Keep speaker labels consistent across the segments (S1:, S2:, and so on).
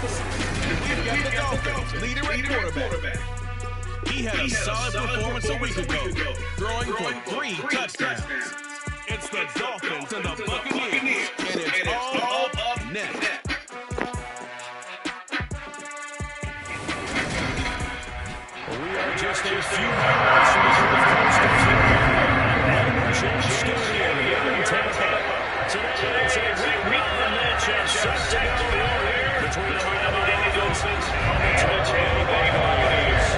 S1: We've got the Dolphins leader at quarterback. He had a solid performance a week ago, throwing for 3 touchdowns. It's the Dolphins and the Buccaneers, and it's all up next.
S2: We are just a few miles from the Gulf Coast of Florida. Studio here in Tampa. Today it's a week 9 matchup set to go here between the Miami Dolphins and the Tampa Bay Buccaneers.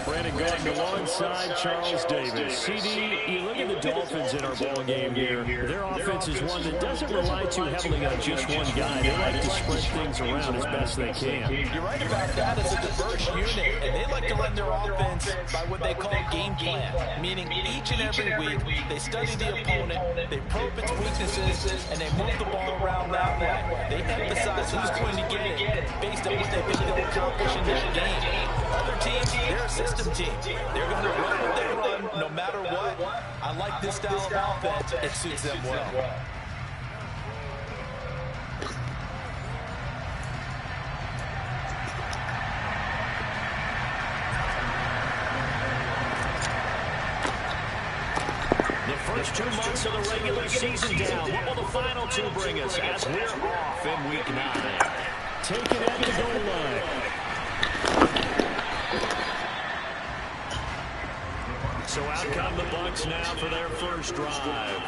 S2: Brandon Gordon alongside Charles Davis. CD, you look at the Dolphins in our ball game here. Their offense is one that doesn't rely too heavily on just one guy. They like to spread things around as best they can.
S3: You're right about that. It's a diverse unit, and they like to run their offense by what they call game plan, meaning each and every week they study the opponent, they probe its weaknesses, and they move the ball around that way. They emphasize who's going to get it based on what they think they'll accomplish in that game. Other teams, they're a system team. They're going to run what they run no matter what. I like this style of offense. It suits them well.
S2: The first 2 months of the regular season down. What will the final 2 bring us as we're off in week 9? Taken at the goal line. So out come the Bucs now for their first drive.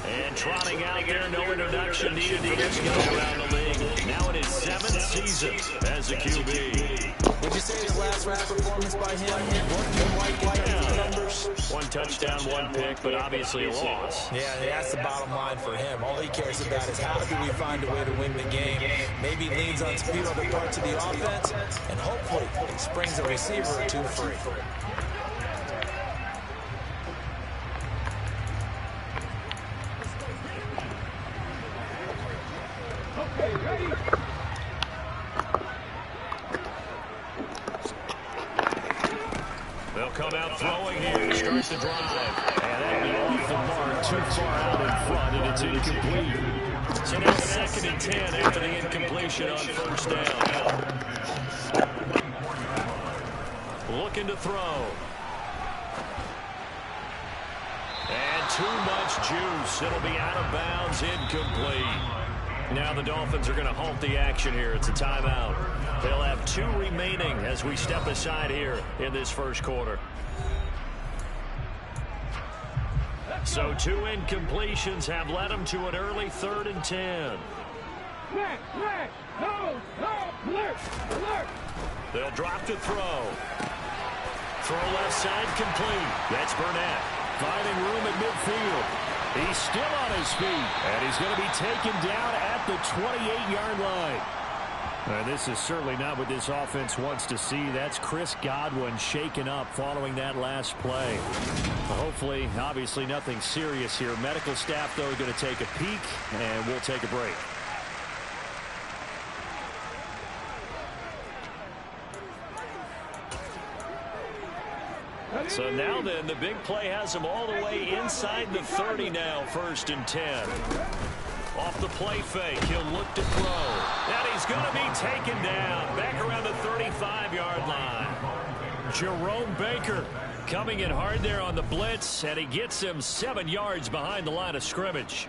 S2: And trotting out there, no introduction needed for this guy around the league. Now in his 7th season as a QB.
S3: Would you say his last round performance by him wasn't too white in terms of numbers?
S2: 1 touchdown, 1 pick, but obviously a loss.
S3: Yeah, that's the bottom line for him. All he cares about is how do we find a way to win the game. Maybe leans on speed on the parts of the offense, and hopefully he springs a receiver or 2 free.
S2: They'll come out throwing here to start the drive. And that'll be off the mark, too far out in front, and it's incomplete. So now 2nd and 10 after the incompletion on first down. Looking to throw. And too much juice. It'll be out of bounds, incomplete. Now the Dolphins are going to halt the action here. It's a timeout. They'll have 2 remaining as we step aside here in this first quarter. So 2 incompletions have led them to an early 3rd and 10. They'll drop to throw. Throw left side complete. That's Burnett. Finding room at midfield. He's still on his feet, and he's going to be taken down at the 28-yard line. And this is certainly not what this offense wants to see. That's Chris Godwin shaken up following that last play. Hopefully, obviously nothing serious here. Medical staff, though, are going to take a peek, and we'll take a break. So now then, the big play has him all the way inside the 30 now, 1st and 10. Off the play fake, he'll look to throw. And he's going to be taken down back around the 35-yard line. Jerome Baker coming in hard there on the blitz, and he gets him 7 yards behind the line of scrimmage.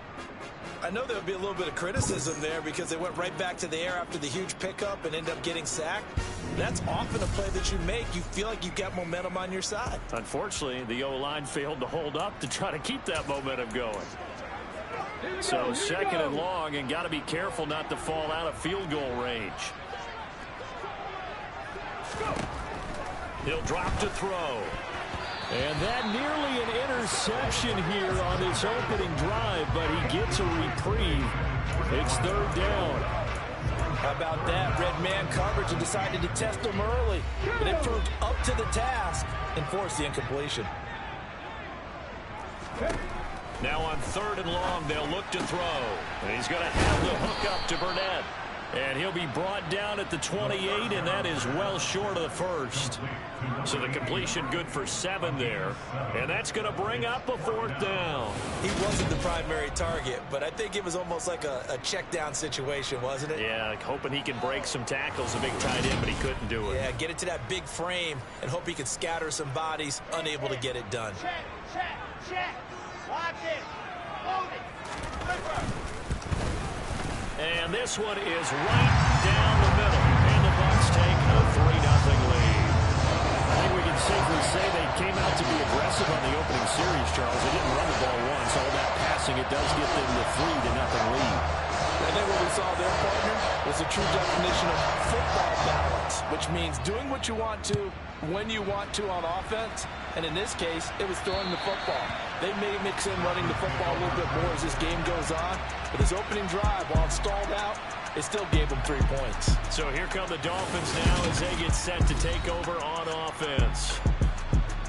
S3: I know there would be a little bit of criticism there because they went right back to the air after the huge pickup and ended up getting sacked. That's often a play that you make. You feel like you've got momentum on your side.
S2: Unfortunately, the O-line failed to hold up to try to keep that momentum going. So 2nd and long, and got to be careful not to fall out of field goal range. He'll drop to throw. And that nearly an interception here on this opening drive, but he gets a reprieve. It's 3rd down.
S3: How about that? Red man coverage and decided to test him early. But it proved up to the task and forced the incompletion.
S2: Now on 3rd and long, they'll look to throw. And he's going to have the hook up to Burnett. And he'll be brought down at the 28, and that is well short of the first. So the completion good for 7 there. And that's going to bring up a 4th down.
S3: He wasn't the primary target, but I think it was almost like a check down situation, wasn't it?
S2: Yeah, like hoping he can break some tackles, a big tight end, but he couldn't do it.
S3: Yeah, get it to that big frame and hope he can scatter some bodies, unable to get it done.
S4: Check. Watch it. Hold it.
S2: And this one is right down the middle. And the Bucs take a 3-0 lead. I think we can safely say they came out to be aggressive on the opening series, Charles. They didn't run the ball once. All that passing, it does get them the 3-0 lead.
S3: I think what we saw there, partner, was a true definition of football balance, which means doing what you want to, when you want to on offense. And in this case, it was throwing the football. They may mix in running the football a little bit more as this game goes on. But this opening drive, while it stalled out, it still gave them 3 points.
S2: So here come the Dolphins now as they get set to take over on offense.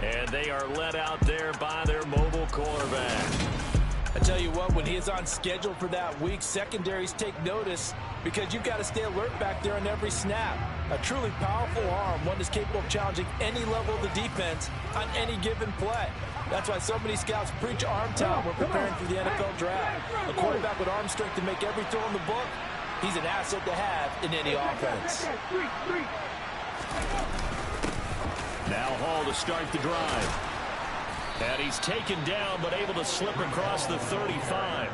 S2: And they are led out there by their mobile quarterback.
S3: I tell you what, when he is on schedule for that week, secondaries take notice because you've got to stay alert back there on every snap. A truly powerful arm, one that's capable of challenging any level of the defense on any given play. That's why so many scouts preach arm talent when preparing for the NFL draft. A quarterback with arm strength to make every throw in the book, he's an asset to have in any offense.
S2: Now Hall to start the drive. And he's taken down, but able to slip across the 35.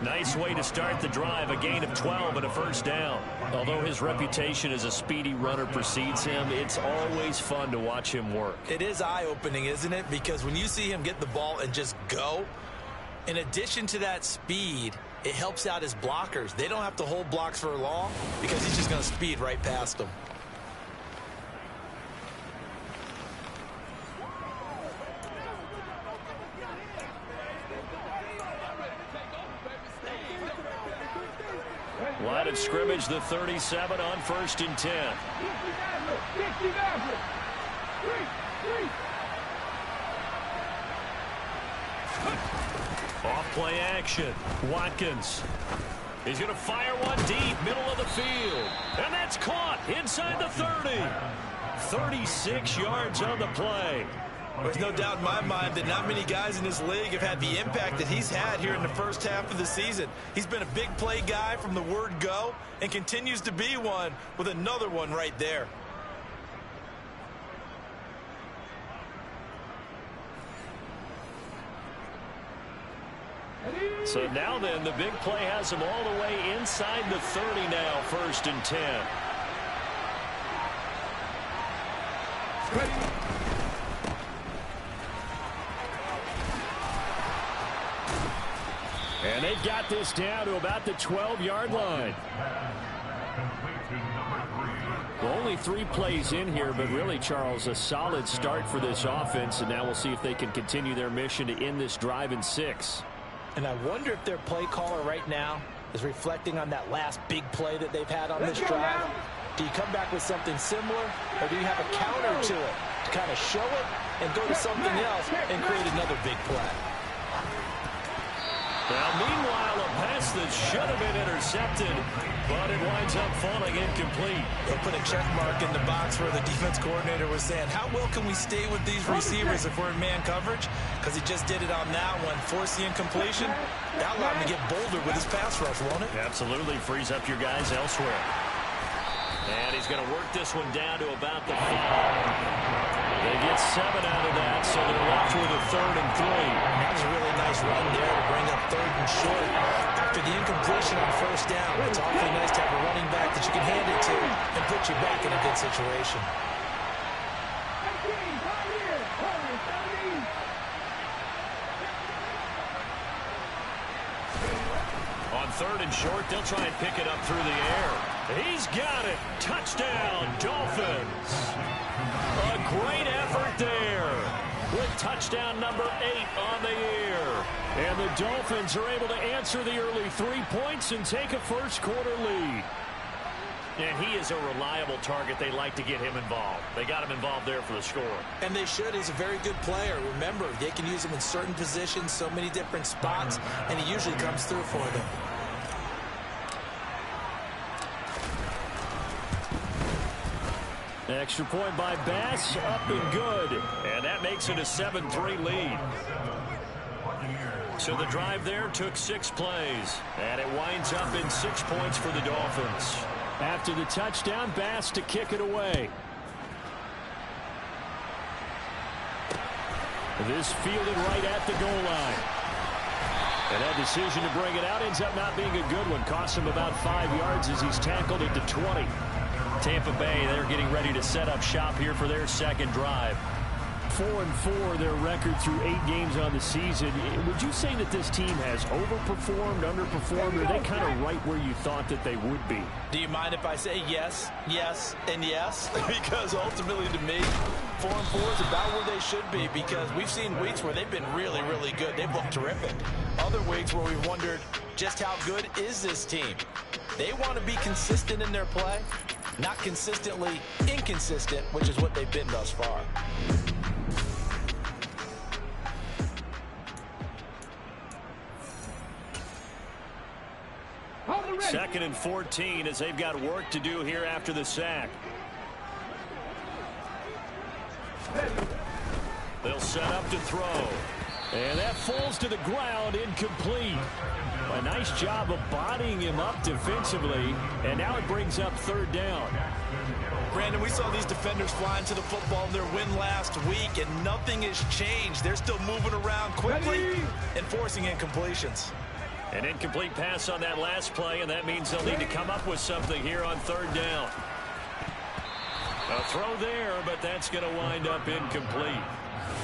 S2: Nice way to start the drive, a gain of 12 and a 1st down. Although his reputation as a speedy runner precedes him, it's always fun to watch him work.
S3: It is eye-opening, isn't it? Because when you see him get the ball and just go, in addition to that speed, it helps out his blockers. They don't have to hold blocks for long because he's just going to speed right past them.
S2: Line of scrimmage, the 37 on 1st and 10. Off play action. Watkins. He's going to fire one deep, middle of the field. And that's caught inside the 30. 36 yards on the play.
S3: There's no doubt in my mind that not many guys in this league have had the impact that he's had here in the first half of the season. He's been a big play guy from the word go and continues to be one with another one right there.
S2: So now then, the big play has him all the way inside the 30 now, 1st and 10. And they've got this down to about the 12-yard line. Well, only 3 plays in here, but really, Charles, a solid start for this offense. And now we'll see if they can continue their mission to end this drive in 6.
S3: And I wonder if their play caller right now is reflecting on that last big play that they've had on this drive. Do you come back with something similar, or do you have a counter to it to kind of show it and go to something else and create another big play?
S2: Now, meanwhile, a pass that should have been intercepted, but it winds up falling incomplete.
S3: They'll put a check mark in the box where the defense coordinator was saying, how well can we stay with these receivers if we're in man coverage? Because he just did it on that one, forced the incompletion. That allowed him to get bolder with his pass rush, won't it?
S2: Absolutely, frees up your guys elsewhere. And he's going to work this one down to about the 5. They get 7 out of that, so they're left with a 3rd and 3.
S3: That was a really nice run there to bring up 3rd and short. After the incompletion on 1st down, it's awfully nice to have a running back that you can hand it to and put you back in a good situation.
S2: On 3rd and short, they'll try and pick it up through the air. He's got it. Touchdown, Dolphins. A great effort there with touchdown number 8 on the year. And the Dolphins are able to answer the early 3 points and take a first-quarter lead. And he is a reliable target. They like to get him involved. They got him involved there for the score.
S3: And they should. He's a very good player. Remember, they can use him in certain positions, so many different spots, and he usually comes through for them.
S2: Extra point by Bass, up and good. And that makes it a 7-3 lead. So the drive there took 6 plays. And it winds up in 6 points for the Dolphins. After the touchdown, Bass to kick it away. This fielded right at the goal line. And that decision to bring it out ends up not being a good one. Costs him about 5 yards as he's tackled it to 20. Tampa Bay, they're getting ready to set up shop here for their second drive. 4-4 their record through 8 games on the season. Would you say that this team has overperformed, underperformed, or are they kind of right where you thought that they would be?
S3: Do you mind if I say yes, yes, and yes? Because ultimately to me, 4-4 is about where they should be, because we've seen weeks where they've been really, really good. They've looked terrific. Other weeks where we've wondered just how good is this team. They want to be consistent in their play, not consistently inconsistent, which is what they've been thus far.
S2: Second and 14 as they've got work to do here after the sack. They'll set up to throw. And that falls to the ground, incomplete. A nice job of bodying him up defensively. And now it brings up 3rd down.
S3: Brandon, we saw these defenders flying to the football in their win last week, and nothing has changed. They're still moving around quickly and forcing incompletions.
S2: An incomplete pass on that last play, and that means they'll need to come up with something here on 3rd down. A throw there, but that's going to wind up incomplete.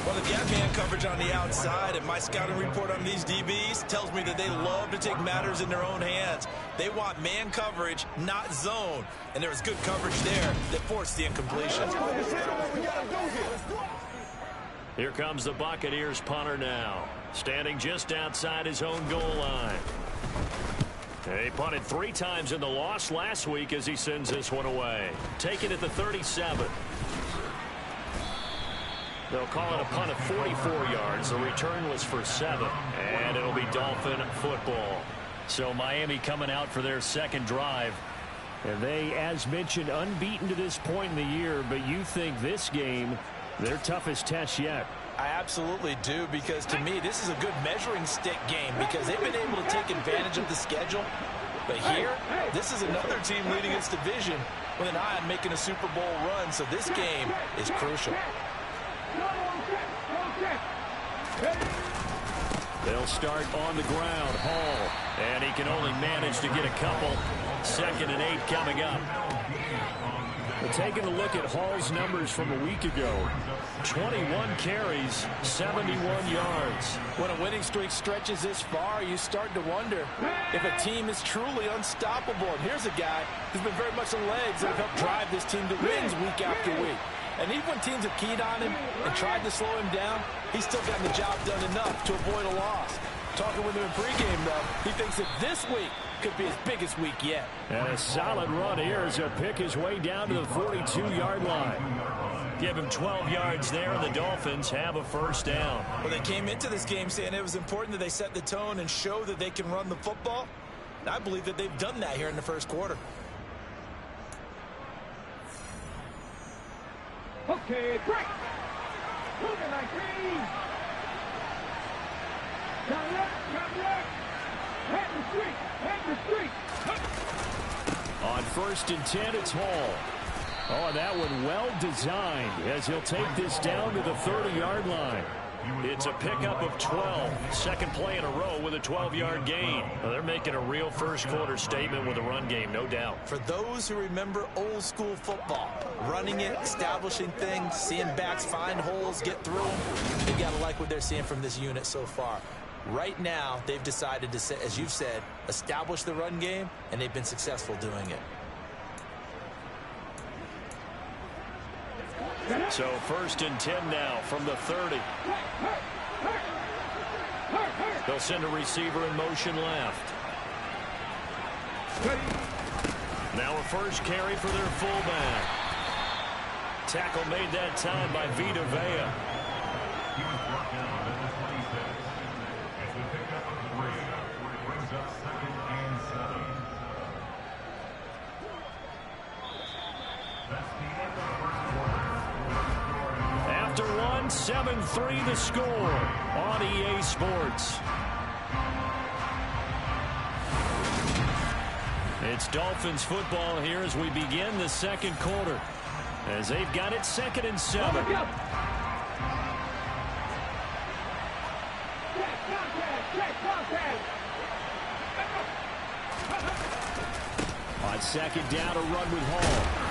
S3: Well, the gap man coverage on the outside, and my scouting report on these DBs tells me that they love to take matters in their own hands. They want man coverage, not zone. And there was good coverage there that forced the incompletion.
S2: Here comes the Buccaneers punter now, standing just outside his own goal line. He punted 3 times in the loss last week as he sends this one away. Taking it to 37. They'll call it a punt of 44 yards. The return was for 7, and it'll be Dolphin football. So Miami coming out for their second drive. And they, as mentioned, unbeaten to this point in the year, but you think this game their toughest test yet?
S3: I absolutely do, because to me this is a good measuring stick game, because they've been able to take advantage of the schedule. But here, this is another team leading its division with an eye on making a Super Bowl run, so this game is crucial.
S2: They'll start on the ground. Hall, and he can only manage to get a couple. 2nd and 8 coming up. But taking a look at Hall's numbers from a week ago, 21 carries, 71 yards.
S3: When a winning streak stretches this far, you start to wonder if a team is truly unstoppable. And here's a guy who's been very much the legs that have helped drive this team to wins week after week. And even when teams have keyed on him and tried to slow him down, he's still gotten the job done enough to avoid a loss. Talking with him in pregame, though, he thinks that this week could be his biggest week yet.
S2: And a solid run here as he'll pick his way down to the 42-yard line. Give him 12 yards there, and the Dolphins have a first down.
S3: Well, they came into this game saying it was important that they set the tone and show that they can run the football. And I believe that they've done that here in the first quarter.
S4: Okay, break. Moving like green. Come left, come left. Head the street.
S2: On 1st and 10, it's Hall. Oh, and that one well designed as he'll take this down to the 30-yard line. It's a pickup of 12. Second play in a row with a 12-yard gain. Well, they're making a real first-quarter statement with a run game, no doubt.
S3: For those who remember old-school football, running it, establishing things, seeing backs find holes, get through them, they've got to like what they're seeing from this unit so far. Right now, they've decided to, as you've said, establish the run game, and they've been successful doing it.
S2: So 1st and 10 now from the 30. They'll send a receiver in motion left. Now a first carry for their fullback. Tackle made that time by Vita Vea. after one. 7-3 the score on EA Sports. It's Dolphins football here as we begin the second quarter, as they've got it 2nd and 7. On 2nd down, a run with Hall.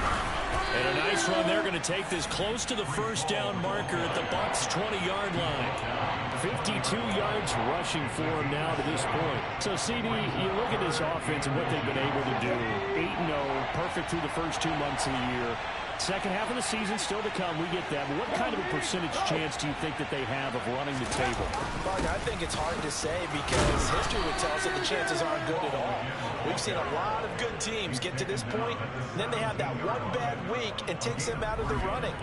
S2: And a nice run. They're going to take this close to the first down marker at the Bucs' 20-yard line. 52 yards rushing for him now to this point. So, CD, you look at this offense and what they've been able to do. 8-0, perfect through the first 2 months of the year. Second half of the season still to come. We get that. But what kind of a percentage chance do you think that they have of running the table?
S3: Mark, I think it's hard to say because history would tell us that the chances aren't good at all. We've seen a lot of good teams get to this point, and then they have that one bad week and takes them out of the running.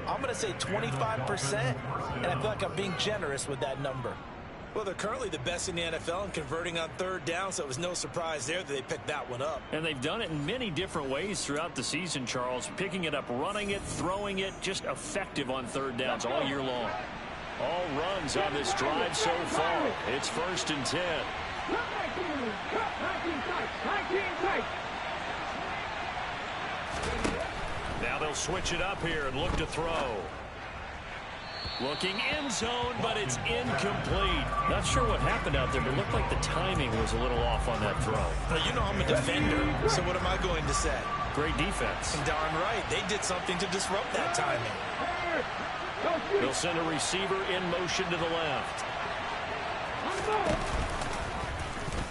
S3: I'm going to say 25%, and I feel like I'm being generous with that number.
S5: Well, they're currently the best in the NFL in converting on 3rd down, so it was no surprise there that they picked that one up.
S2: And they've done it in many different ways throughout the season, Charles. Picking it up, running it, throwing it, just effective on 3rd downs all year long. All runs on this drive so far. It's 1st and 10. Now they'll switch it up here and look to throw. Looking end zone, but it's incomplete. Not sure what happened out there, but it looked like the timing was a little off on that throw.
S5: Well, you know I'm a defender, so what am I going to say?
S2: Great defense.
S5: And darn right, they did something to disrupt that timing.
S2: They'll send a receiver in motion to the left.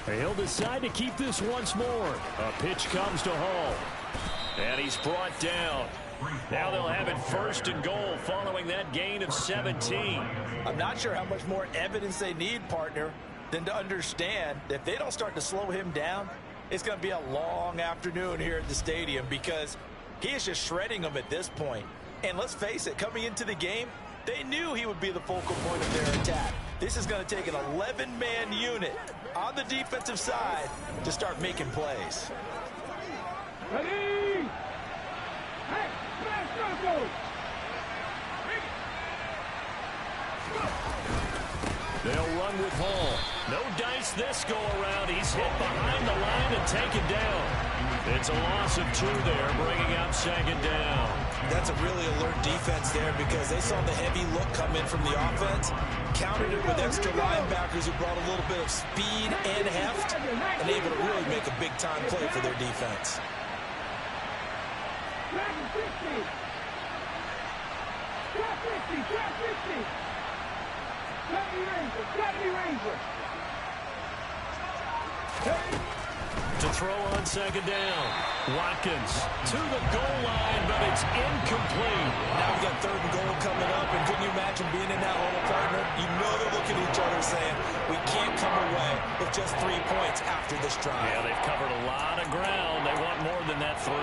S2: He'll decide to keep this once more. A pitch comes to Hall. And he's brought down. Now they'll have it 1st and goal following that gain of 17.
S3: I'm not sure how much more evidence they need, partner, than to understand that if they don't start to slow him down, it's going to be a long afternoon here at the stadium because he is just shredding them at this point. And let's face it, coming into the game, they knew he would be the focal point of their attack. This is going to take an 11-man unit on the defensive side to start making plays.
S4: Ready? Hey, smash Broncos!
S2: They'll run with Hall. No dice this go around. He's hit behind the line and taken down. It's a loss of 2 there, bringing up 2nd down.
S5: That's a really alert defense there because they saw the heavy look come in from the offense, countered it with extra linebackers who brought a little bit of speed and heft, and able to really make a big-time play for their defense.
S4: Trap 50! Trap 50! Trap 50! 70 Rangers! 70 Rangers!
S2: To throw on 2nd down. Watkins to the goal line, but it's incomplete.
S5: Now we've got 3rd and goal coming up, and couldn't you imagine being in that huddle, partner? You know they're looking at each other saying, we can't come away with just 3 points after this drive.
S2: Yeah, they've covered a lot of ground. They want more than that 3.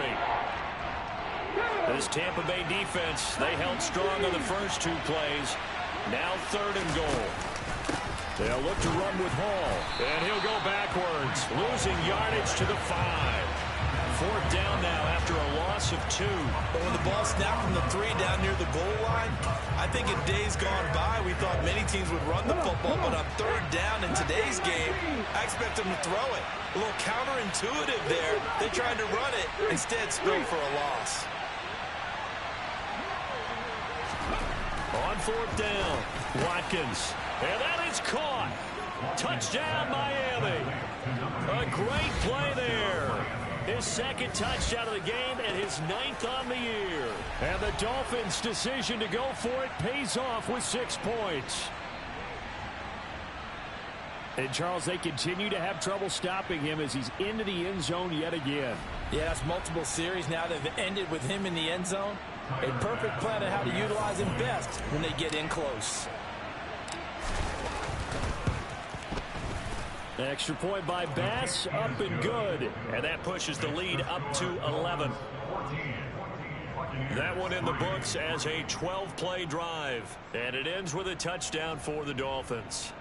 S2: This Tampa Bay defense, they held strong on the first 2 plays. Now 3rd and goal. They'll look to run with Hall, and he'll go backwards, losing yardage to the 5. 4th down now after a loss of 2.
S5: But when the ball snapped from the 3 down near the goal line, I think in days gone by, we thought many teams would run the football, but on 3rd down in today's game, I expect them to throw it. A little counterintuitive there. They tried to run it, instead spilled for a loss.
S2: On 4th down, Watkins. And that is caught. Touchdown, Miami. A great play there. His 2nd touchdown of the game and his 9th on the year. And the Dolphins' decision to go for it pays off with 6 points. And, Charles, they continue to have trouble stopping him as he's into the end zone yet again.
S3: Yeah, that's multiple series now that have ended with him in the end zone. A perfect plan on how to utilize him best when they get in close.
S2: Extra point by Bass, up and good. And that pushes the lead up to 11. That one in the books as a 12-play drive. And it ends with a touchdown for the Dolphins.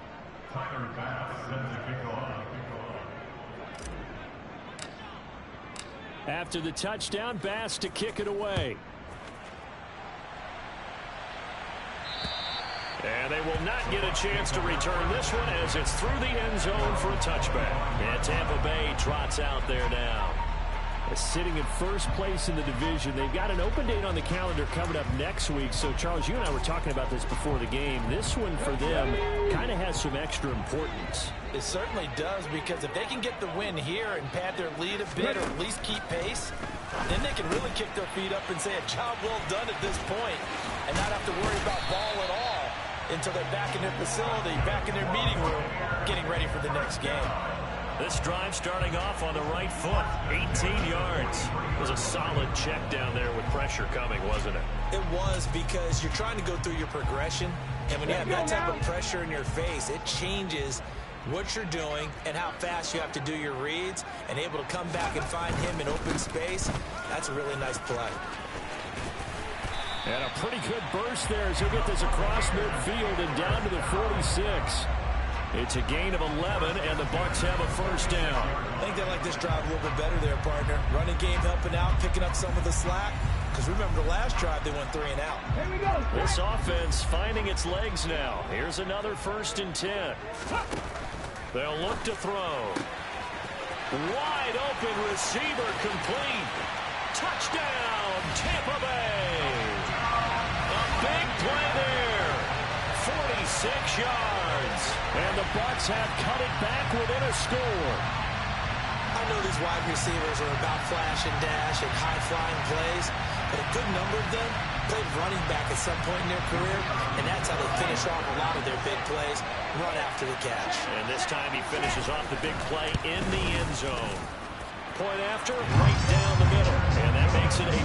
S2: After the touchdown, Bass to kick it away. And they will not get a chance to return this one as it's through the end zone for a touchback. And Tampa Bay trots out there now. Sitting in first place in the division. They've got an open date on the calendar coming up next week. So, Charles, you and I were talking about this before the game. This one for them kind of has some extra importance.
S3: It certainly does, because if they can get the win here and pad their lead a bit or at least keep pace, then they can really kick their feet up and say a job well done at this point and not have to worry about ball at all until they're back in their facility, back in their meeting room, getting ready for the next game.
S2: This drive starting off on the right foot, 18 yards. It was a solid check down there with pressure coming, wasn't it?
S5: It was, because you're trying to go through your progression, and when you have that type of pressure in your face, it changes what you're doing and how fast you have to do your reads, and able to come back and find him in open space. That's a really nice play.
S2: And a pretty good burst there as he'll get this across midfield and down to the 46. It's a gain of 11, and the Bucs have a first down.
S5: I think they like this drive a little bit better there, partner. Running game helping out, picking up some of the slack. Because remember, the last drive, they went 3 and out.
S4: Here we go.
S2: This offense finding its legs now. Here's another 1st and 10. They'll look to throw. Wide open receiver complete. Touchdown, Tampa Bay. A big play there. 46 yards. And the Bucs have cut it back within a score.
S5: I know these wide receivers are about flash and dash and high-flying plays, but a good number of them played running back at some point in their career, and that's how they finish off a lot of their big plays, run after the catch.
S2: And this time he finishes off the big play in the end zone. Point after, right down the middle. And that makes it a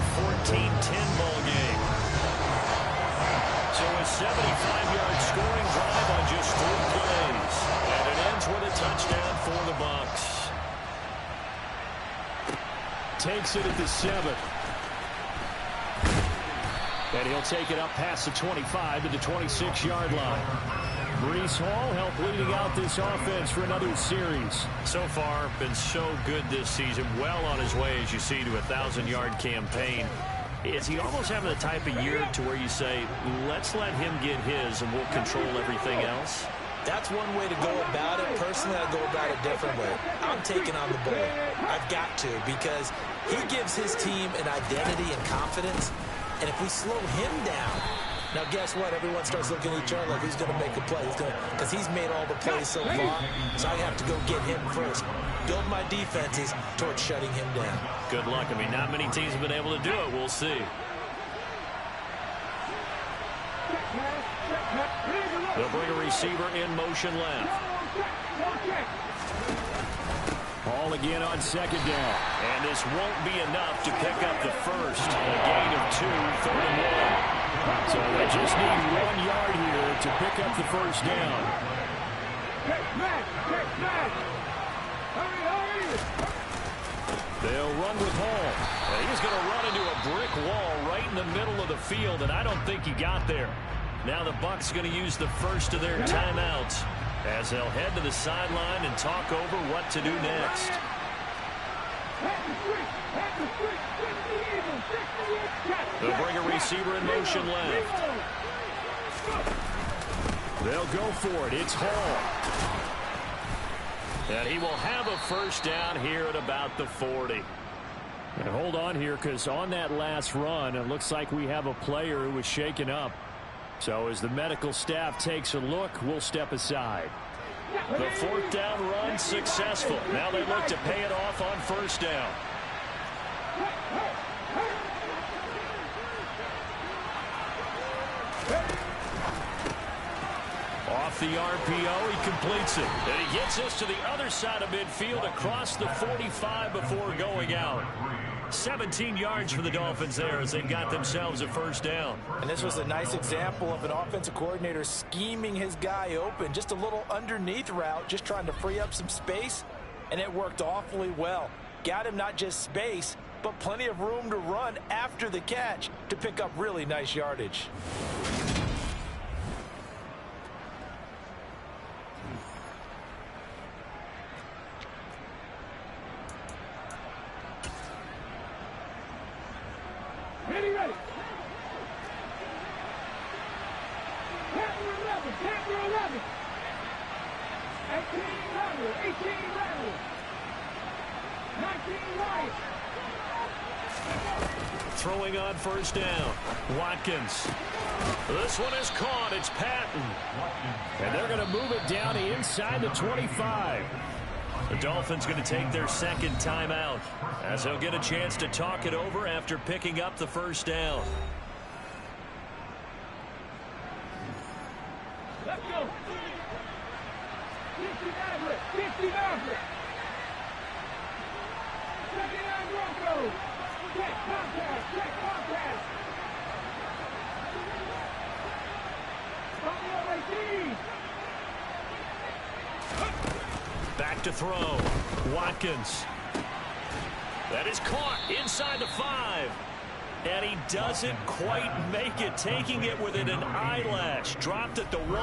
S2: 14-10 ball game. So a 75-yard scoring drive on just 3 plays. And it ends with a touchdown for the Bucs. Takes it at the 7. And he'll take it up past the 25 to the 26-yard line. Breece Hall helped leading out this offense for another series. So far, been so good this season. Well on his way, as you see, to a 1,000-yard campaign. Is he almost having the type of year to where you say, let's let him get his and we'll control everything else?
S5: That's one way to go about it. Personally, I go about it different way. I'm taking on the bully. I've got to, because he gives his team an identity and confidence. And if we slow him down, now guess what? Everyone starts looking at each other like, who's going to make a play? Because he's made all the plays so far. So I have to go get him first. Build my defenses towards shutting him down.
S2: Good luck. I mean, not many teams have been able to do it. We'll see. They'll bring a receiver in motion left. Ball again on 2nd down. And this won't be enough to pick up the first. A gain of 2, 3rd and 1. So they just need 1 yard here to pick up the first down. They'll run with Hall. And he's going to run into a brick wall right in the middle of the field, and I don't think he got there. Now the Bucs going to use the first of their timeouts as they'll head to the sideline and talk over what to do next. They'll bring a receiver in motion left. They'll go for it. It's Hall. And he will have a first down here at about the 40. And hold on here, because on that last run, it looks like we have a player who was shaken up. So as the medical staff takes a look, we'll step aside. The 4th down run successful. Now they look to pay it off on 1st down. Off the RPO, he completes it. And he gets this to the other side of midfield across the 45 before going out. 17 yards for the Dolphins there as they've got themselves a first down.
S5: And this was a nice example of an offensive coordinator scheming his guy open. Just a little underneath route, just trying to free up some space, and it worked awfully well. Got him not just space, but plenty of room to run after the catch to pick up really nice yardage.
S4: Ready. 10 through 11. 18 Rebels. 18 Rebels. 19 Lions.
S2: Throwing on first down. Watkins. This one is caught. It's Patton. And they're going to move it down to inside the 25. The Dolphins going to take their second timeout as they'll get a chance to talk it over after picking up the first down.
S4: Let's go. 50 Maverick. 50 Maverick. 79 Broncos. Check contact. Check contact.
S2: Back to throw. Watkins. That is caught inside the 5. And he doesn't quite make it, taking it within an eyelash. Dropped at the 1.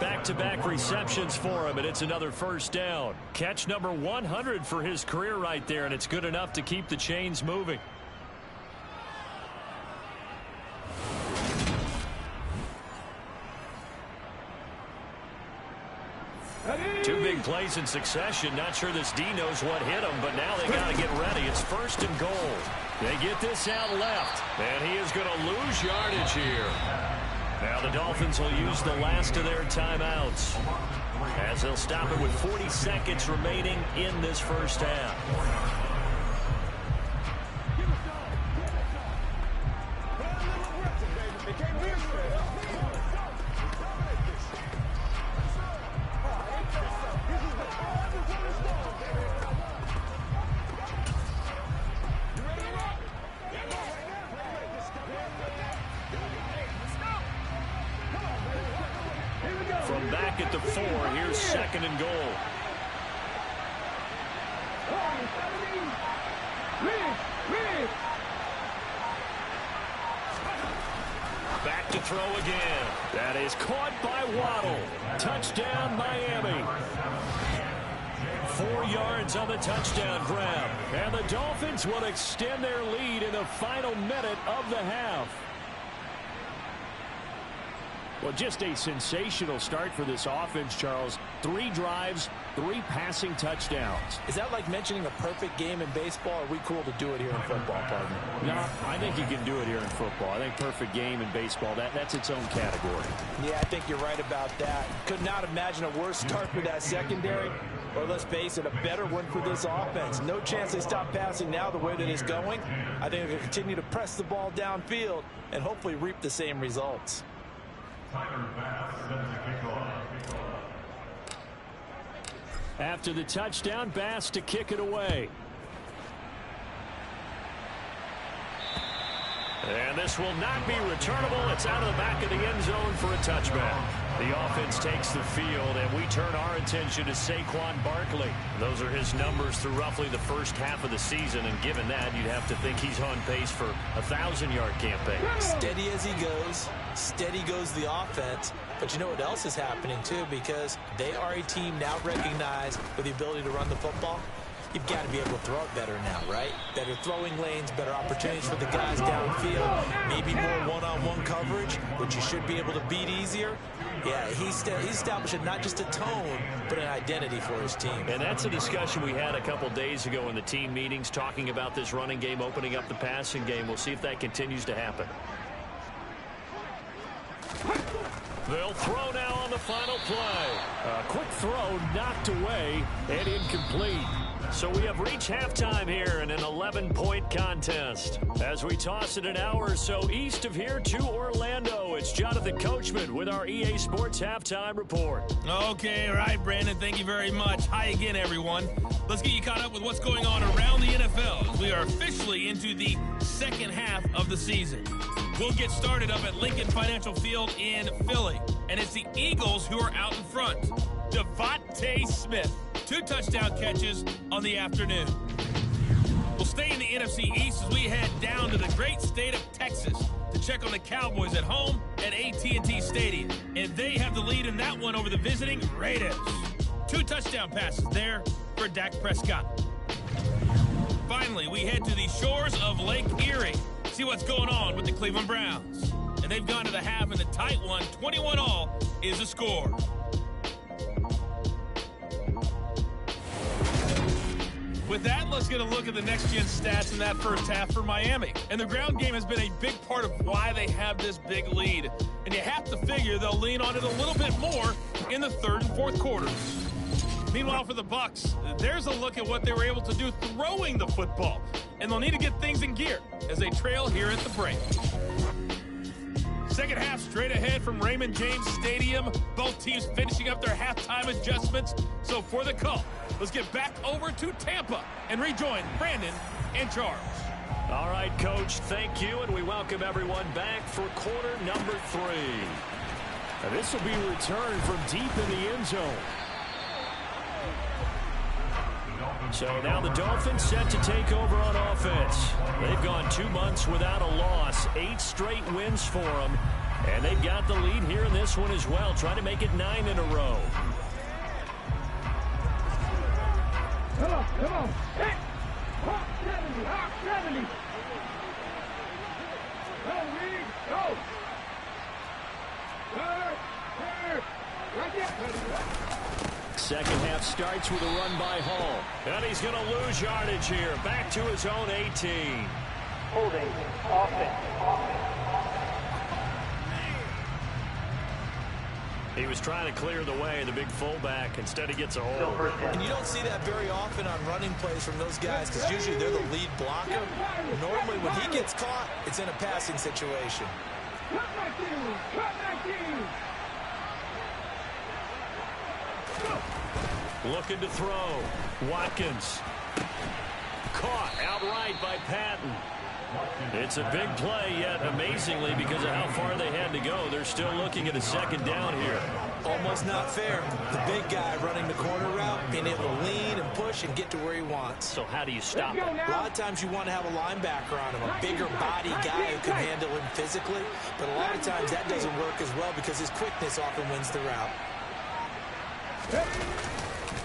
S2: Back-to-back receptions for him, and it's another first down. Catch number 100 for his career right there, and it's good enough to keep the chains moving. Two big plays in succession. Not sure this D knows what hit him, but now they got to get ready. It's first and goal. They get this out left, and he is going to lose yardage here. Now the Dolphins will use the last of their timeouts as they'll stop it with 40 seconds remaining in this first half. From back at the 4, here's second and goal. Back to throw again. That is caught by Waddle. Touchdown, Miami. 4 yards on the touchdown grab. And the Dolphins will extend their lead in the final minute of the half. Well, just a sensational start for this offense, Charles. 3 drives, 3 passing touchdowns.
S3: Is that like mentioning a perfect game in baseball, or are we cool to do it here in football, partner?
S2: No, I think you can do it here in football. I think perfect game in baseball, that's its own category.
S3: Yeah, I think you're right about that. Could not imagine a worse start for that secondary, or let's face it, a better one for this offense. No chance they stop passing now the way that it's going. I think they'll continue to press the ball downfield and hopefully reap the same results.
S2: After the touchdown, Bass to kick it away. And this will not be returnable. It's out of the back of the end zone for a touchback. The offense takes the field, and we turn our attention to Saquon Barkley. Those are his numbers through roughly the first half of the season, and given that, you'd have to think he's on pace for a 1,000-yard campaign.
S3: Steady as he goes. Steady goes the offense. But you know what else is happening, too, because they are a team now recognized for the ability to run the football. You've got to be able to throw it better now, right? Better throwing lanes, better opportunities for the guys downfield, maybe more one-on-one coverage, which you should be able to beat easier. Yeah, he's establishing not just a tone, but an identity for his team.
S2: And that's a discussion we had a couple days ago in the team meetings, talking about this running game, opening up the passing game. We'll see if that continues to happen. They'll throw now on the final play. A quick throw knocked away and incomplete. So we have reached halftime here in an 11-point contest. As we toss it an hour or so east of here to Orlando, it's Jonathan Coachman with our EA Sports Halftime Report.
S1: Okay, all right, Brandon, thank you very much. Hi again, everyone. Let's get you caught up with what's going on around the NFL as we are officially into the second half of the season. We'll get started up at Lincoln Financial Field in Philly, and it's the Eagles who are out in front. Devontae Smith, 2 touchdown catches on the afternoon. We'll stay in the NFC East as we head down to the great state of Texas to check on the Cowboys at home at AT&T Stadium. And they have the lead in that one over the visiting Raiders. 2 touchdown passes there for Dak Prescott. Finally, we head to the shores of Lake Erie. See what's going on with the Cleveland Browns. And they've gone to the half in a tight one. 21-all is the score. With that, let's get a look at the next-gen stats in that first half for Miami. And the ground game has been a big part of why they have this big lead. And you have to figure they'll lean on it a little bit more in the third and fourth quarters. Meanwhile, for the Bucs, there's a look at what they were able to do throwing the football. And they'll need to get things in gear as they trail here at the break. Second half straight ahead from Raymond James Stadium. Both teams finishing up their halftime adjustments. So for the call, let's get back over to Tampa and rejoin Brandon and Charles.
S2: All right, Coach, thank you, and we welcome everyone back for quarter number 3. And this will be returned from deep in the end zone. So now the Dolphins set to take over on offense. They've gone 2 months without a loss, 8 straight wins for them. And they've got the lead here in this one as well, trying to make it 9 in a row.
S4: Come on, come on. Hit. Hawk 70, Hawk 70. Go, Reed, go. Third. Right there.
S2: Second half starts with a run by Hall. And he's going to lose yardage here. Back to his own 18.
S6: Holding. Offense.
S2: He was trying to clear the way, the big fullback. Instead, he gets a hold.
S5: And you don't see that very often on running plays from those guys because usually they're the lead blocker. Normally, when he gets caught, it's in a passing situation.
S4: Cut back in. Cut back in.
S2: Looking to throw. Watkins. Caught outright by Patton. It's a big play, yet amazingly, because of how far they had to go, they're still looking at a second down here.
S5: Almost not fair. The big guy running the corner route, being able to lean and push and get to where he wants.
S2: So how do you stop it?
S5: A lot of times you want to have a linebacker on him, a bigger body guy who can handle him physically, but a lot of times that doesn't work as well because his quickness often wins the route.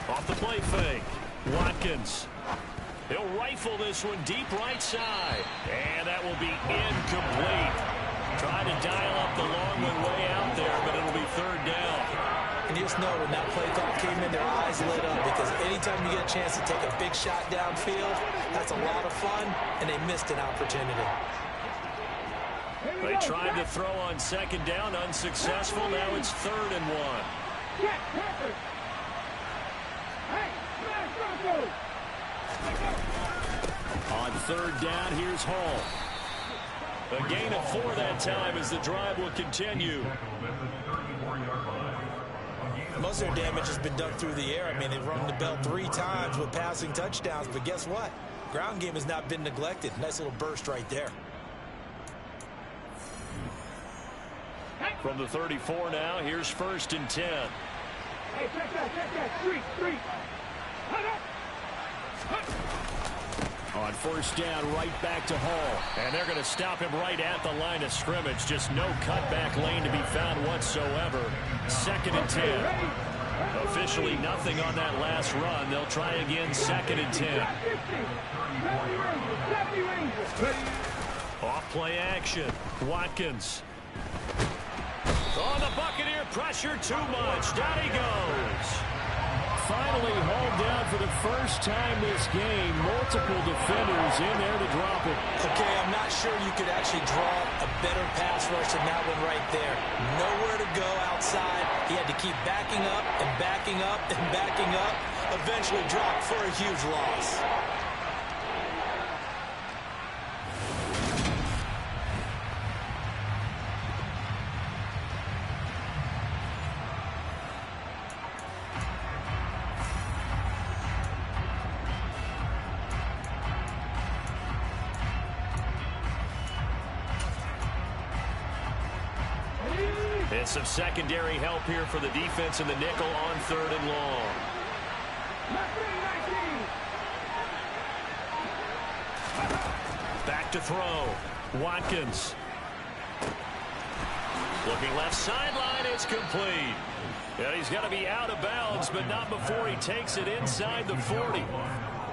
S2: Off the play fake. Watkins. He'll rifle this one deep right side. And that will be incomplete. Trying to dial up the long one way out there, but it'll be third down.
S5: And you just know when that play call came in, their eyes lit up because anytime you get a chance to take a big shot downfield, that's a lot of fun, and they missed an opportunity.
S2: They tried to throw on second down, unsuccessful. Now it's 3rd and 1. On 3rd down, here's Hall. A gain of 4 that time as the drive will continue.
S5: Most of their damage has been done through the air. I mean, they've rung the bell 3 times with passing touchdowns, but guess what? Ground game has not been neglected. Nice little burst right there.
S2: From the 34 now, here's 1st and 10.
S4: Hey, check that. Street.
S2: On 1st down, right back to Hall. And they're going to stop him right at the line of scrimmage. Just no cutback lane to be found whatsoever. 2nd and 10. Officially nothing on that last run. They'll try again, 2nd and 10. Off play action. Watkins. On the Buccaneer pressure, too much. Down he goes. Finally hauled down for the first time this game. Multiple defenders in there to drop it.
S5: Okay, I'm not sure you could actually draw a better pass rush than that one right there. Nowhere to go outside. He had to keep backing up and backing up and backing up. Eventually dropped for a huge loss.
S2: And some secondary help here for the defense in the nickel on 3rd and long. Back to throw. Watkins. Looking left sideline. It's complete. And he's going to be out of bounds, but not before he takes it inside the 40.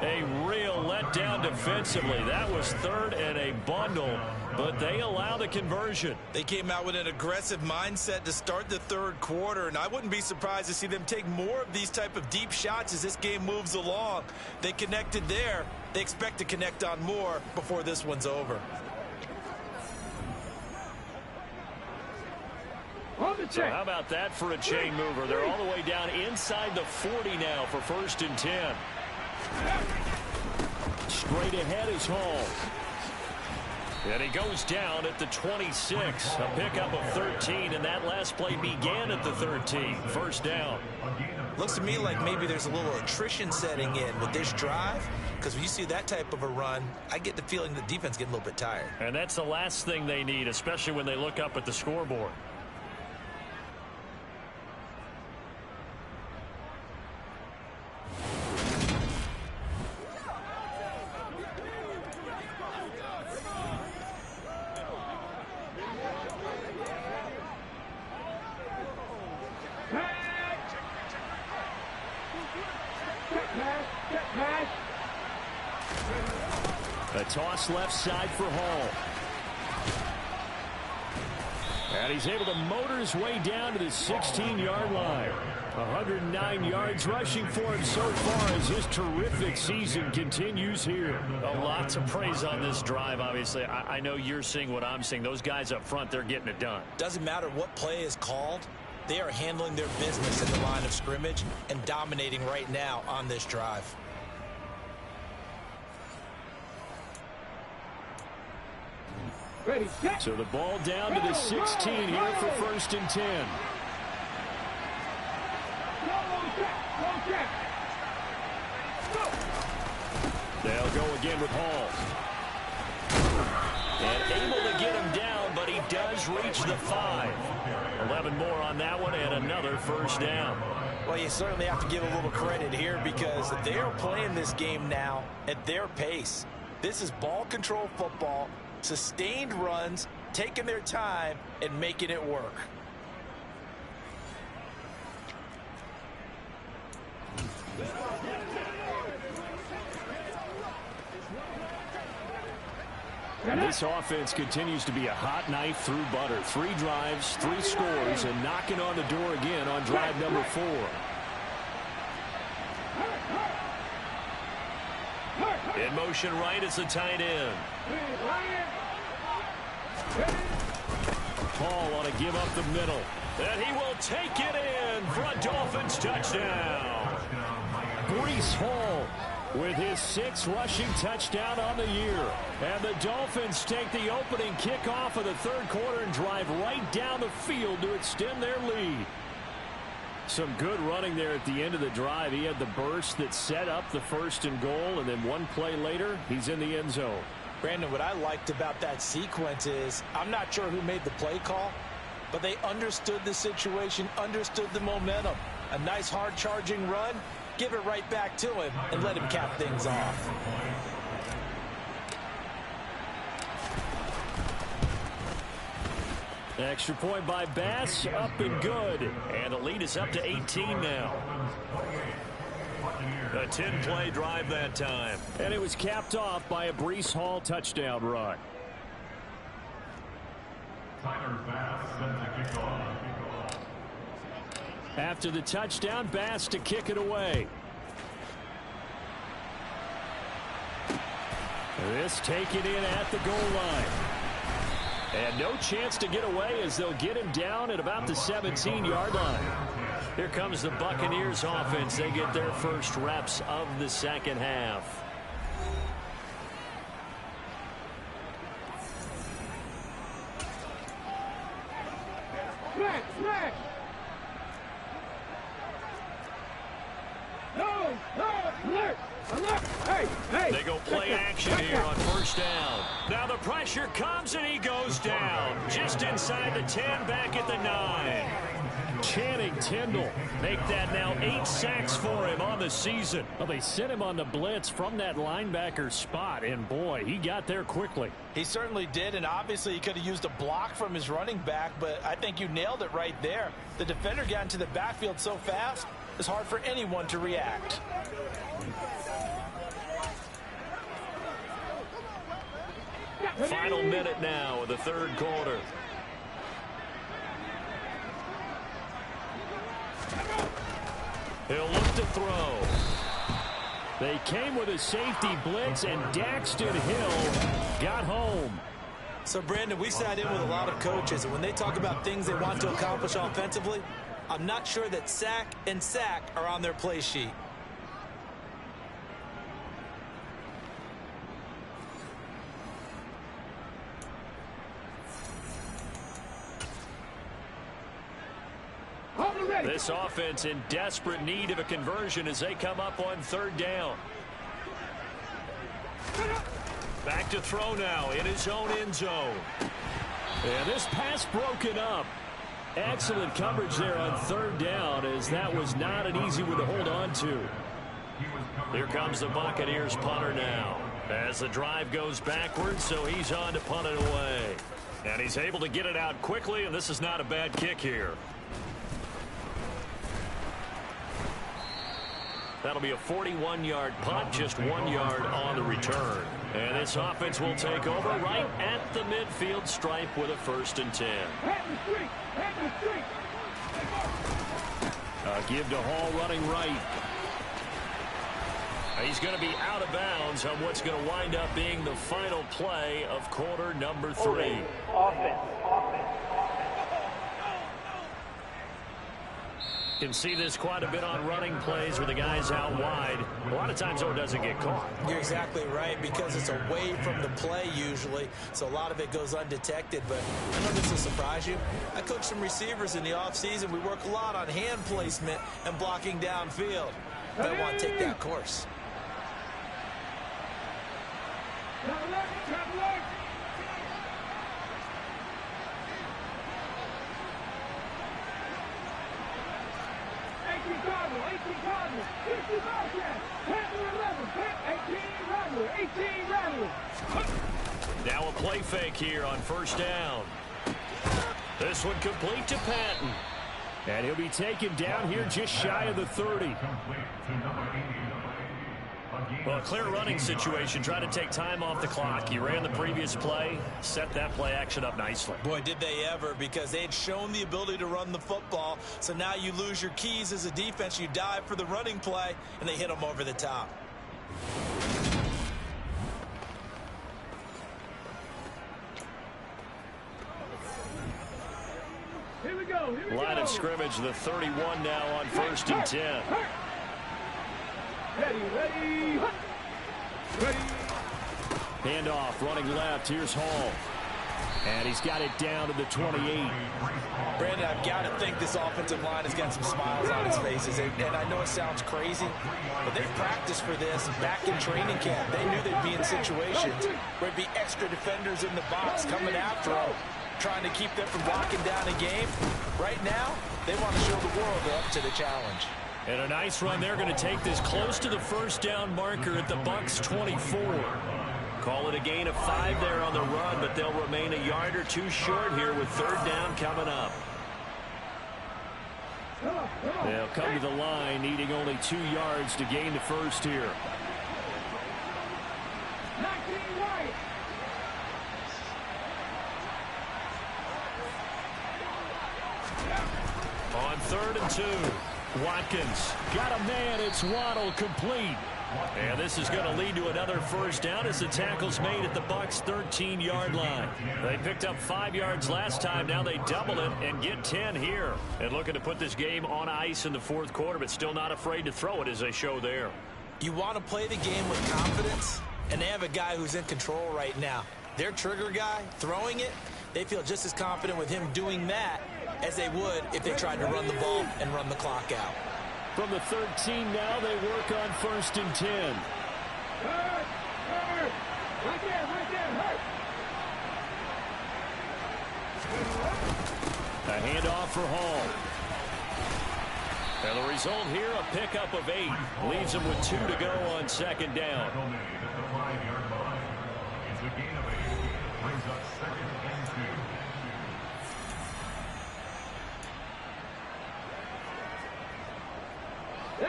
S2: A real letdown defensively. That was third and a bundle, but they allow the conversion.
S5: They came out with an aggressive mindset to start the third quarter, and I wouldn't be surprised to see them take more of these type of deep shots as this game moves along. They connected there. They expect to connect on more before this one's over.
S2: So how about that for a chain mover? They're all the way down inside the 40 now for 1st and 10. Straight ahead is Hall. And he goes down at the 26. A pickup of 13, and that last play began at the 13. 1st down.
S5: Looks to me like maybe there's a little attrition setting in with this drive, because when you see that type of a run, I get the feeling the defense getting a little bit tired.
S2: And that's the last thing they need, especially when they look up at the scoreboard. A toss left side for Hall. And he's able to motor his way down to the 16-yard line. 109 yards rushing for him so far as his terrific season continues here.
S3: A lot to praise on this drive, obviously. I know you're seeing what I'm seeing. Those guys up front, they're getting it done.
S5: Doesn't matter what play is called. They are handling their business in the line of scrimmage and dominating right now on this drive.
S4: Ready, set.
S2: So the ball down to the 16 here for 1st and 10. They'll go again with Hall. And able to get him down, but he does reach the 5. 11 more on that one and another 1st down.
S5: Well, you certainly have to give a little credit here because they are playing this game now at their pace. This is ball control football, sustained runs, taking their time and making it work.
S2: And this offense continues to be a hot knife through butter. 3 drives, 3 scores, and knocking on the door again on drive number 4.
S3: In motion right is the tight end.
S2: Hall ought to give up the middle.
S3: And he will take it in for a Dolphins touchdown.
S2: Breece Hall with his 6th rushing touchdown on the year. And the Dolphins take the opening kickoff of the 3rd quarter and drive right down the field to extend their lead. Some good running there at the end of the drive. He had the burst that set up the 1st and goal, and then one play later, he's in the end zone.
S5: Brandon, what I liked about that sequence is I'm not sure who made the play call, but they understood the situation, understood the momentum. A nice hard charging run, give it right back to him and let him cap things off.
S2: Extra point by Bass, up and good.
S3: And the lead is up to 18 now. A 10-play drive that time.
S2: And it was capped off by a Breece Hall touchdown run. After the touchdown, Bass to kick it away. This taken in at the goal line. And no chance to get away as they'll get him down at about the 17-yard line.
S3: Here comes the Buccaneers offense. They get their first reps of the 2nd half.
S4: Smash, smash. No, alert, alert. Hey, hey.
S3: They go play action here on 1st down. Now the pressure comes and he goes down. Just inside the 10, back at the 9.
S2: Channing Tindall make that now 8 sacks for him on the season. Well, they sent him on the blitz from that linebacker spot, and boy, he got there quickly.
S5: He certainly did, and obviously he could have used a block from his running back, but I think you nailed it right there. The defender got into the backfield so fast, it's hard for anyone to react.
S2: Final minute now of the third quarter. He'll look to throw. They came with a safety blitz, and Daxton Hill got home.
S5: So, Brandon, we sat in with a lot of coaches, and when they talk about things they want to accomplish offensively, I'm not sure that sack and sack are on their play sheet.
S2: This offense in desperate need of a conversion as they come up on third down. Back to throw now in his own end zone. And this pass broken up. Excellent coverage there on third down, as that was not an easy one to hold on to. Here comes the Buccaneers punter now as the drive goes backwards, so he's on to punt it away. And he's able to get it out quickly, and this is not a bad kick here. That'll be a 41-yard punt, just 1 yard on the return. And this offense will take over right at the midfield stripe with a 1st and 10. Give to Hall running right. He's going to be out of bounds on what's going to wind up being the final play of quarter number 3.
S6: Offense.
S2: Can see this quite a bit on running plays where the guy's out wide. A lot of times, though, it doesn't get caught.
S5: You're exactly right, because it's away from the play usually, so a lot of it goes undetected. But I know this will surprise you. I coach some receivers in the offseason. We work a lot on hand placement and blocking downfield. They want to take that course.
S2: Now a play fake here on 1st down. This one complete to Patton. And he'll be taken down here just shy of the 30. Well, a clear running situation, trying to take time off the clock. He ran the previous play, set that play action up nicely.
S5: Boy, did they ever, because they had shown the ability to run the football. So now you lose your keys as a defense. You dive for the running play, and they hit them over the top.
S2: Line of scrimmage, the 31 now on 1st and 10.
S4: Ready.
S2: Handoff, running left. Here's Hall. And he's got it down to the 28.
S5: Brandon, I've got to think this offensive line has got some smiles on its faces. And I know it sounds crazy, but they've practiced for this back in training camp. They knew they'd be in situations where there'd be extra defenders in the box coming after them, trying to keep them from locking down a game. Right now, they want to show the world they're up to the challenge.
S2: And a nice run. They're going to take this close to the 1st down marker at the Bucs 24. Call it a gain of 5 there on the run, but they'll remain a yard or 2 short here with 3rd down coming up. They'll come to the line, needing only 2 yards to gain the 1st here. On 3rd and 2. Watkins got a man. It's Waddle, complete. And this is going to lead to another 1st down as the tackle's made at the Bucs 13-yard line. They picked up 5 yards last time. Now they double it and get 10 here. And looking to put this game on ice in the 4th quarter, but still not afraid to throw it as they show there.
S5: You want to play the game with confidence, and they have a guy who's in control right now. Their trigger guy throwing it, they feel just as confident with him doing that as they would if they tried to run the ball and run the clock out.
S2: From the 13 now, they work on 1st and 10. A handoff for Hall. And the result here, a pickup of 8. Leaves them with 2 to go on 2nd down.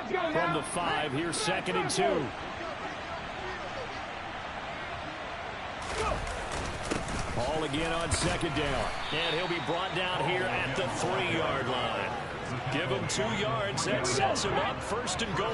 S2: From the 5, here's 2nd and 2. ball again on second down. And he'll be brought down here at the 3-yard line. Give him 2 yards. That sets him up first and goal.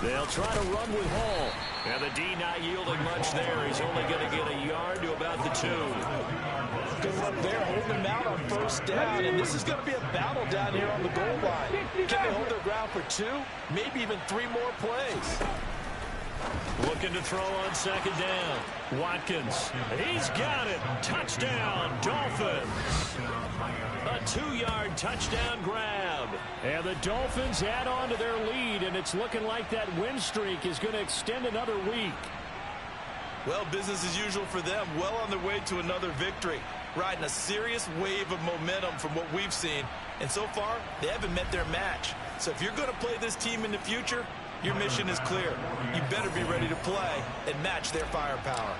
S2: They'll try to run with Hall. And the D not yielding much there. He's only going to get a yard to about the 2.
S5: Good work there, holding him out on first down. And this is going to be a battle down here on the goal line. Can they hold their ground for 2? Maybe even 3 more plays.
S2: Looking to throw on second down. Watkins. He's got it. Touchdown, Dolphins. A 2-yard touchdown grab. And the Dolphins add on to their lead, and it's looking like that win streak is going to extend another week.
S5: Well, business as usual for them. Well on their way to another victory. Riding a serious wave of momentum from what we've seen. And so far, they haven't met their match. So if you're going to play this team in the future, your mission is clear. You better be ready to play and match their firepower.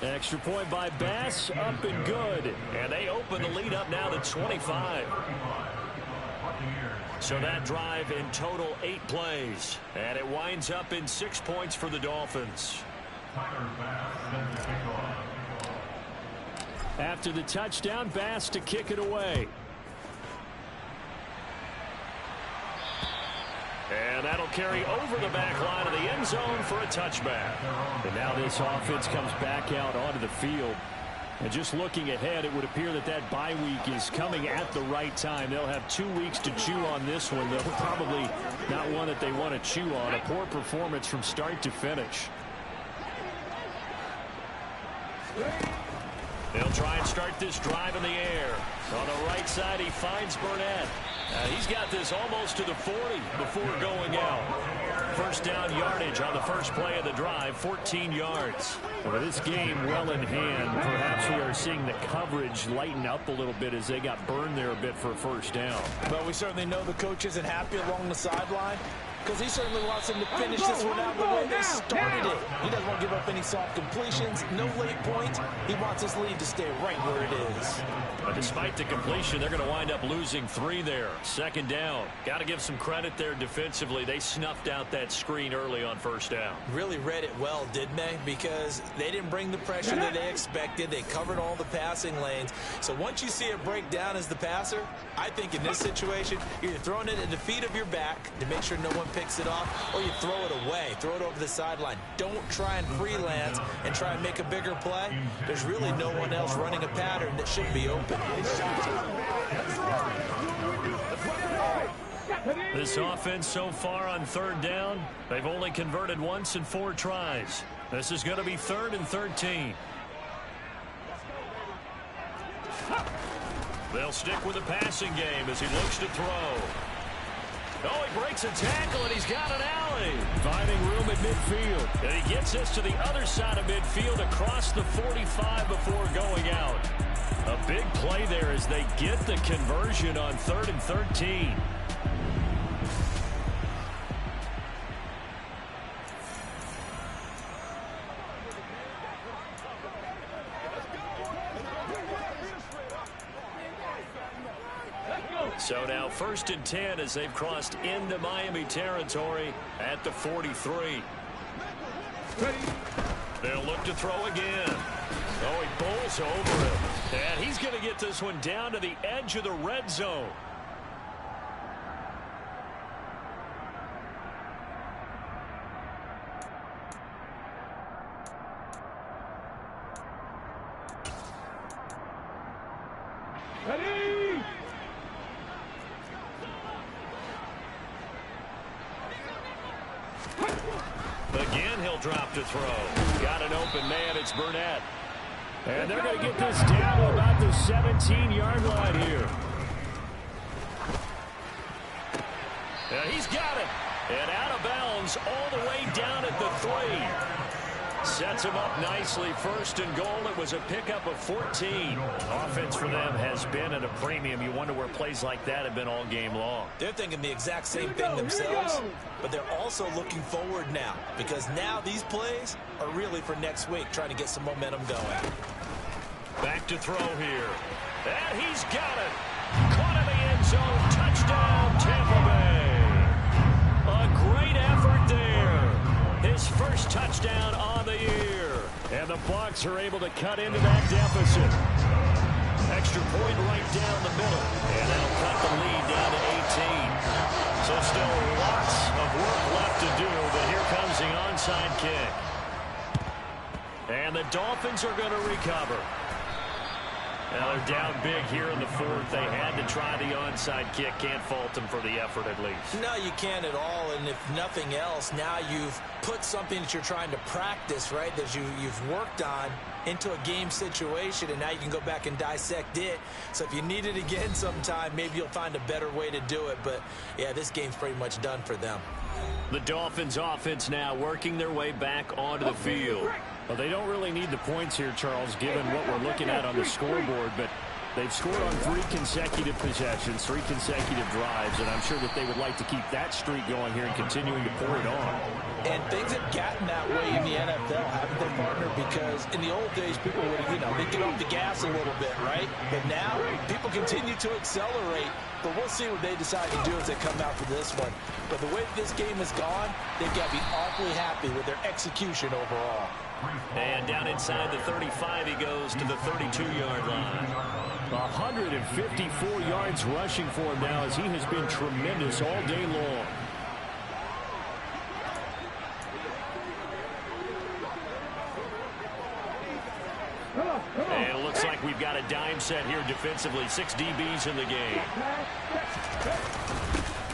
S2: Extra point by Bass, up and good. And they open the lead up now to 25. So that drive in total 8 plays. And it winds up in 6 points for the Dolphins. After the touchdown, Bass to kick it away. And that'll carry over the back line of the end zone for a touchback. And now this offense comes back out onto the field. And just looking ahead, it would appear that that bye week is coming at the right time. They'll have 2 weeks to chew on this one, though probably not one that they want to chew on. A poor performance from start to finish. They'll try and start this drive in the air. On the right side, he finds Burnett. He's got this almost to the 40 before going out. First down yardage on the first play of the drive, 14 yards. Well, this game well in hand. Perhaps we are seeing the coverage lighten up a little bit as they got burned there a bit for a first down.
S5: Well, we certainly know the coach isn't happy along the sideline, because he certainly wants them to finish this one out the way they started it. He doesn't want to give up any soft completions, no late points. He wants his lead to stay right where it is.
S2: But despite the completion, they're going to wind up losing 3 there. Second down. Got to give some credit there defensively. They snuffed out that screen early on first down.
S5: Really read it well, didn't they? Because they didn't bring the pressure that they expected. They covered all the passing lanes. So once you see it break down as the passer, I think in this situation, you're throwing it at the feet of your back to make sure no one picks it off, or you throw it away, throw it over the sideline. Don't try and freelance and try and make a bigger play. There's really no one else running a pattern that should be open.
S2: This offense so far on third down, they've only converted once in 4 tries. This is going to be 3rd and 13. They'll stick with the passing game as he looks to throw. Oh, he breaks a tackle, and he's got an alley. Finding room at midfield. And he gets this to the other side of midfield across the 45 before going out. A big play there as they get the conversion on 3rd and 13. So now 1st and 10 as they've crossed into Miami territory at the 43. They'll look to throw again. Oh, he bowls over it. And he's going to get this one down to the edge of the red zone.
S4: Ready?
S2: Again, he'll drop to throw. Got an open man. It's Burnett. And they're going to get this down to about the 17-yard line here. And he's got it. And out of bounds all the way down at the 3. Sets him up nicely. 1st and goal. It was a pickup of 14. Offense for them has been at a premium. You wonder where plays like that have been all game long.
S5: They're thinking the exact same thing themselves, but they're also looking forward now, because now these plays are really for next week, trying to get some momentum going.
S2: Back left to throw here. And he's got it. Caught in the end zone. Touchdown, Tampa Bay. A great effort there. His first touchdown on the year. And the Bucs are able to cut into that deficit. Extra point right down the middle. And that'll cut the lead down to 18. So still lots of work left to do, but here comes the onside kick. And the Dolphins are going to recover. Now they're down big here in the fourth. They had to try the onside kick. Can't fault them for the effort at least.
S3: No, you can't at all. And if nothing else, now you've put something that you're trying to practice, right, that you've worked on into a game situation, and now you can go back and dissect it. So if you need it again sometime, maybe you'll find a better way to do it. But, yeah, this game's pretty much done for them.
S2: The Dolphins offense now working their way back onto the field. Well, they don't really need the points here, Charles, given what we're looking at on the scoreboard, but they've scored on 3 consecutive possessions, 3 consecutive drives, and I'm sure that they would like to keep that streak going here and continuing to pour it on.
S3: And things have gotten that way in the NFL, haven't they, partner? Because in the old days, people would, they'd get off the gas a little bit, right? But now, people continue to accelerate. But we'll see what they decide to do as they come out for this one. But the way this game has gone, they've got to be awfully happy with their execution overall.
S2: And down inside the 35, he goes to the 32-yard line. 154 yards rushing for him now as he has been tremendous all day long. And it looks like we've got a dime set here defensively. 6 DBs in the game.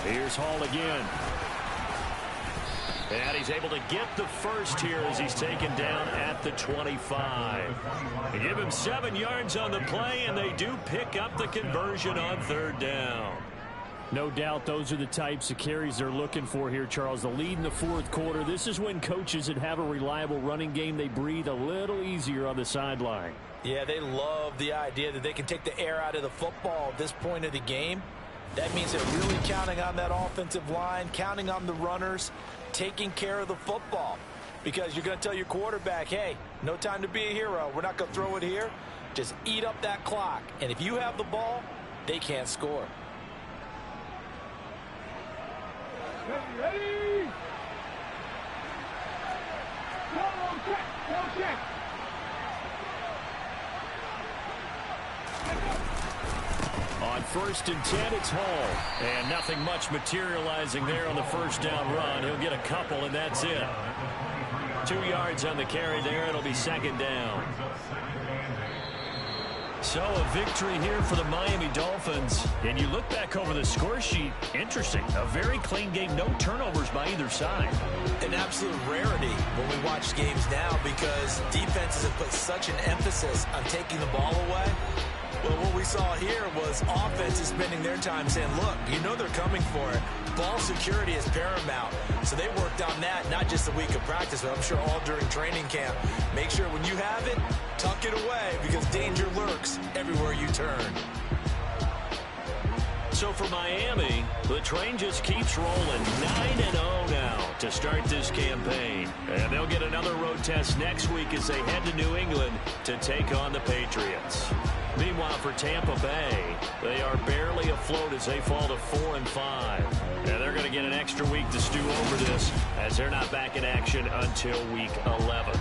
S2: Here's Hall again. And he's able to get the first here as he's taken down at the 25. They give him 7 yards on the play, and they do pick up the conversion on 3rd down. No doubt those are the types of carries they're looking for here, Charles. The lead in the 4th quarter. This is when coaches that have a reliable running game, they breathe a little easier on the sideline.
S3: Yeah, they love the idea that they can take the air out of the football at this point of the game. That means they're really counting on that offensive line, counting on the runners, taking care of the football. Because you're going to tell your quarterback, hey, no time to be a hero. We're not going to throw it here. Just eat up that clock. And if you have the ball, they can't score.
S4: Ready? No check. No check.
S2: On 1st and 10, it's Hall. And nothing much materializing there on the 1st down run. He'll get a couple, and that's it. 2 yards on the carry there. It'll be 2nd down. So a victory here for the Miami Dolphins. And you look back over the score sheet, interesting. A very clean game, no turnovers by either side.
S3: An absolute rarity when we watch games now because defenses have put such an emphasis on taking the ball away. Well, what we saw here was offenses spending their time saying, look, you know they're coming for it. Ball security is paramount. So they worked on that, not just a week of practice, but I'm sure all during training camp. Make sure when you have it, tuck it away because danger lurks everywhere you turn.
S2: So for Miami, the train just keeps rolling. 9-0 now to start this campaign. And they'll get another road test next week as they head to New England to take on the Patriots. Meanwhile, for Tampa Bay, they are barely afloat as they fall to 4-5. And they're going to get an extra week to stew over this as they're not back in action until week 11.